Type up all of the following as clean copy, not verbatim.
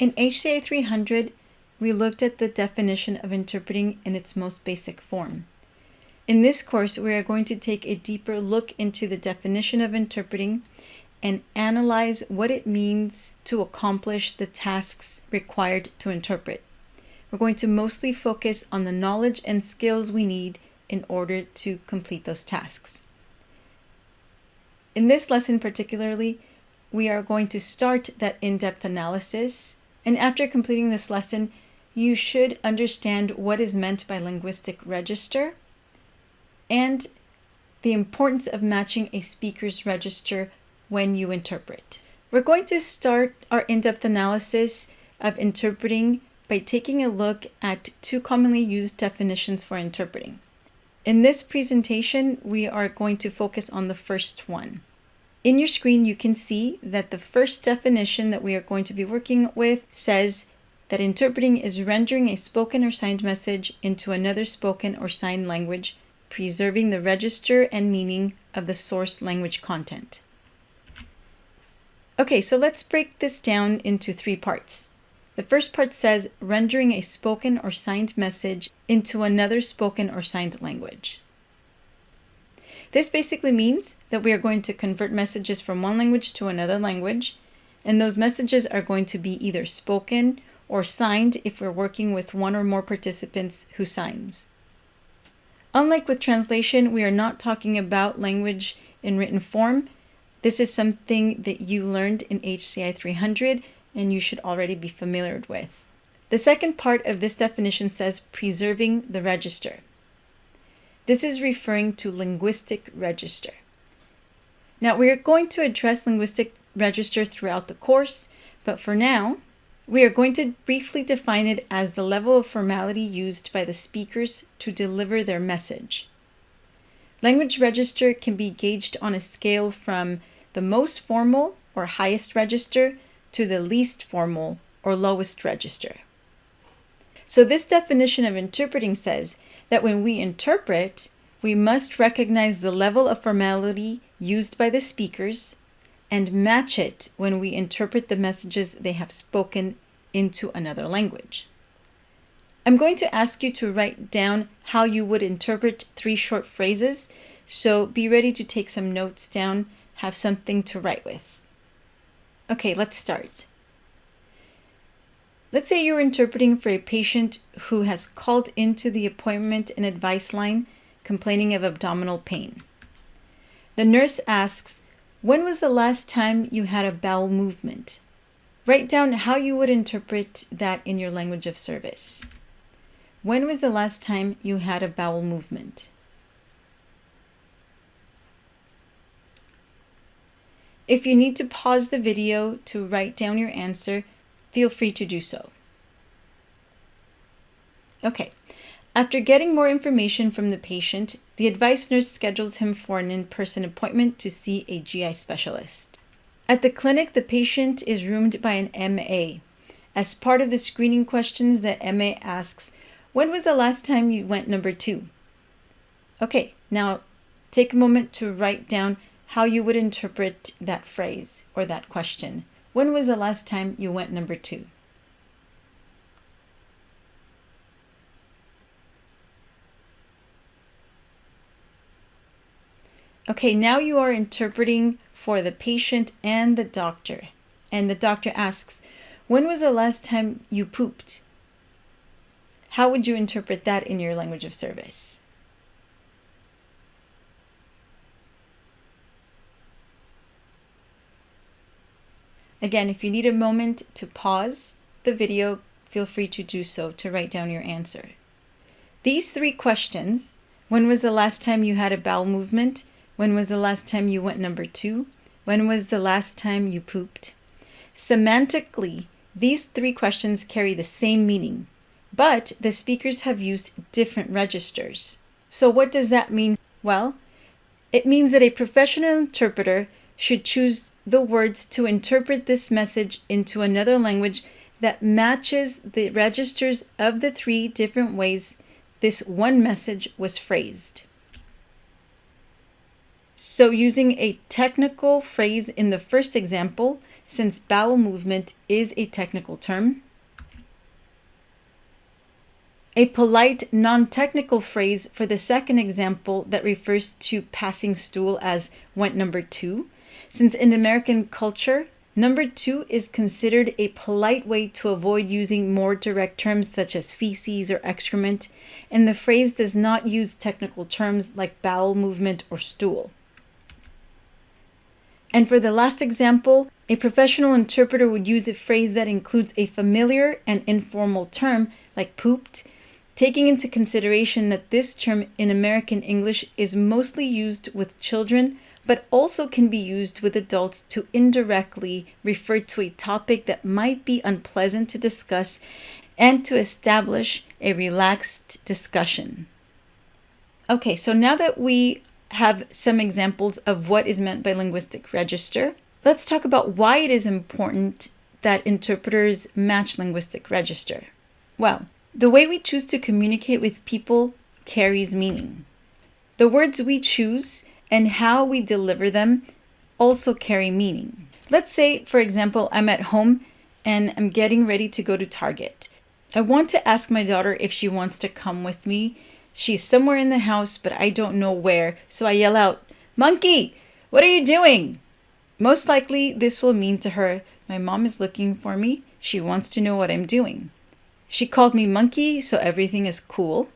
In HCI 300, we looked at the definition of interpreting in its most basic form. In this course, we are going to take a deeper look into the definition of interpreting and analyze what it means to accomplish the tasks required to interpret. We're going to mostly focus on the knowledge and skills we need in order to complete those tasks. In this lesson particularly, we are going to start that in-depth analysis, and after completing this lesson, you should understand what is meant by linguistic register and the importance of matching a speaker's register when you interpret. We're going to start our in-depth analysis of interpreting by taking a look at two commonly used definitions for interpreting. In this presentation, we are going to focus on the first one. In your screen, you can see that the first definition that we are going to be working with says that interpreting is rendering a spoken or signed message into another spoken or signed language, preserving the register and meaning of the source language content. Okay, so let's break this down into three parts. The first part says rendering a spoken or signed message into another spoken or signed language. This basically means that we are going to convert messages from one language to another language, and those messages are going to be either spoken or signed if we're working with one or more participants who signs. Unlike with translation, we are not talking about language in written form. This is something that you learned in HCI 300 and you should already be familiar with. The second part of this definition says preserving the register. This is referring to linguistic register. Now, we're going to address linguistic register throughout the course, but for now, we are going to briefly define it as the level of formality used by the speakers to deliver their message. Language register can be gauged on a scale from the most formal or highest register to the least formal or lowest register. So this definition of interpreting says that when we interpret, we must recognize the level of formality used by the speakers and match it when we interpret the messages they have spoken into another language. I'm going to ask you to write down how you would interpret three short phrases, so be ready to take some notes down, have something to write with. Okay, let's start. Let's say you're interpreting for a patient who has called into the appointment and advice line complaining of abdominal pain. The nurse asks, "When was the last time you had a bowel movement?" Write down how you would interpret that in your language of service. When was the last time you had a bowel movement? If you need to pause the video to write down your answer, feel free to do so. Okay, after getting more information from the patient, the advice nurse schedules him for an in-person appointment to see a GI specialist. At the clinic, the patient is roomed by an MA. As part of the screening questions, the MA asks, "When was the last time you went number 2?" Okay, now take a moment to write down how you would interpret that phrase or that question. When was the last time you went number 2? Okay, now you are interpreting for the patient and the doctor. And the doctor asks, "When was the last time you pooped?" How would you interpret that in your language of service? Again, if you need a moment to pause the video, feel free to do so to write down your answer. These three questions, when was the last time you had a bowel movement? When was the last time you went number 2? When was the last time you pooped? Semantically, these three questions carry the same meaning, but the speakers have used different registers. So what does that mean? Well, it means that a professional interpreter should choose the words to interpret this message into another language that matches the registers of the three different ways this one message was phrased. So using a technical phrase in the first example, since bowel movement is a technical term. A polite, non-technical phrase for the second example that refers to passing stool as went number 2, since in American culture, number 2 is considered a polite way to avoid using more direct terms such as feces or excrement, and the phrase does not use technical terms like bowel movement or stool. And for the last example, a professional interpreter would use a phrase that includes a familiar and informal term like pooped, taking into consideration that this term in American English is mostly used with children, but also can be used with adults to indirectly refer to a topic that might be unpleasant to discuss and to establish a relaxed discussion. Okay, so now that we have some examples of what is meant by linguistic register, let's talk about why it is important that interpreters match linguistic register. Well, the way we choose to communicate with people carries meaning. The words we choose and how we deliver them also carry meaning. Let's say, for example, I'm at home and I'm getting ready to go to Target. I want to ask my daughter if she wants to come with me. She's somewhere in the house, but I don't know where, so I yell out, "Monkey, what are you doing?" Most likely, this will mean to her, my mom is looking for me. She wants to know what I'm doing. She called me monkey, so everything is cool.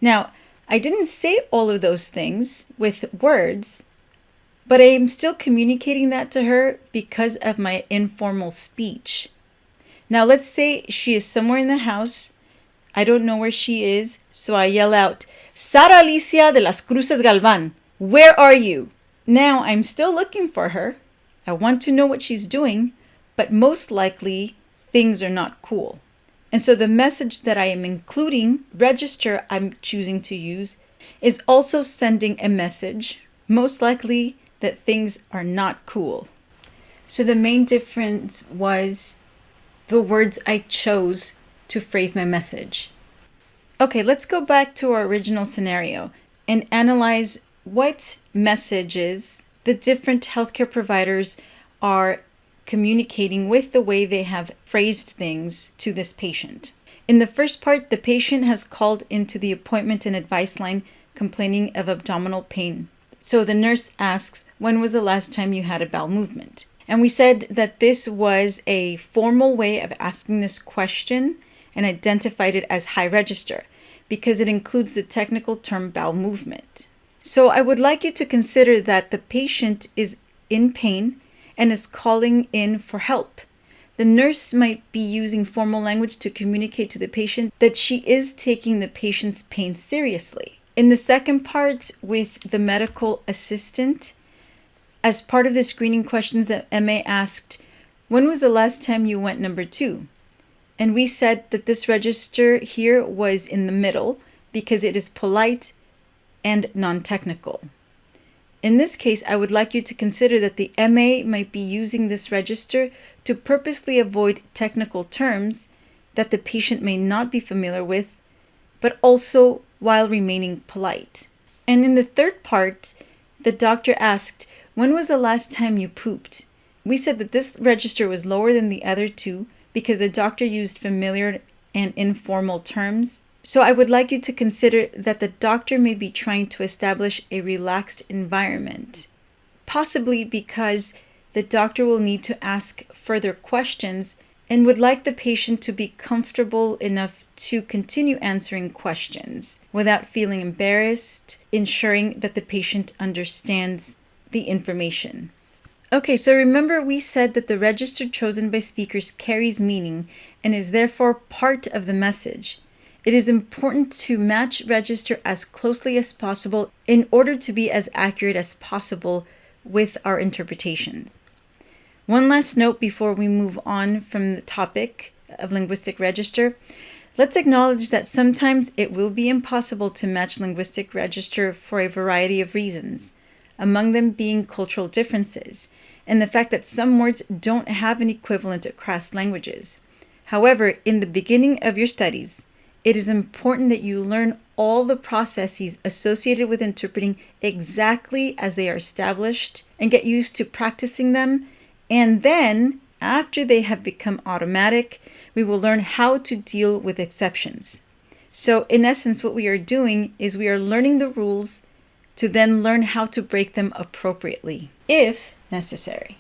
Now, I didn't say all of those things with words, but I am still communicating that to her because of my informal speech. Now, let's say she is somewhere in the house. I don't know where she is, so I yell out, "Sara Alicia de las Cruces Galvan, where are you?" Now, I'm still looking for her. I want to know what she's doing, but most likely, things are not cool. And so the message that I am including, register I'm choosing to use, is also sending a message, most likely that things are not cool. So the main difference was the words I chose to phrase my message. Okay, let's go back to our original scenario and analyze what messages the different healthcare providers are communicating with the way they have phrased things to this patient. In the first part, the patient has called into the appointment and advice line complaining of abdominal pain. So the nurse asks, "When was the last time you had a bowel movement?" And we said that this was a formal way of asking this question and identified it as high register because it includes the technical term bowel movement. So I would like you to consider that the patient is in pain and is calling in for help. The nurse might be using formal language to communicate to the patient that she is taking the patient's pain seriously. In the second part, with the medical assistant, as part of the screening questions that MA asked, "When was the last time you went number 2?" And we said that this register here was in the middle because it is polite and non-technical. In this case, I would like you to consider that the MA might be using this register to purposely avoid technical terms that the patient may not be familiar with, but also while remaining polite. And in the third part, the doctor asked, "When was the last time you pooped?" We said that this register was lower than the other two because the doctor used familiar and informal terms. So I would like you to consider that the doctor may be trying to establish a relaxed environment, possibly because the doctor will need to ask further questions and would like the patient to be comfortable enough to continue answering questions without feeling embarrassed, ensuring that the patient understands the information. Okay, so remember we said that the register chosen by speakers carries meaning and is therefore part of the message. It is important to match register as closely as possible in order to be as accurate as possible with our interpretation. One last note before we move on from the topic of linguistic register. Let's acknowledge that sometimes it will be impossible to match linguistic register for a variety of reasons, among them being cultural differences, and the fact that some words don't have an equivalent across languages. However, in the beginning of your studies, it is important that you learn all the processes associated with interpreting exactly as they are established and get used to practicing them And then, after they have become automatic, we will learn how to deal with exceptions. So in essence, what we are doing is we are learning the rules to then learn how to break them appropriately, if necessary.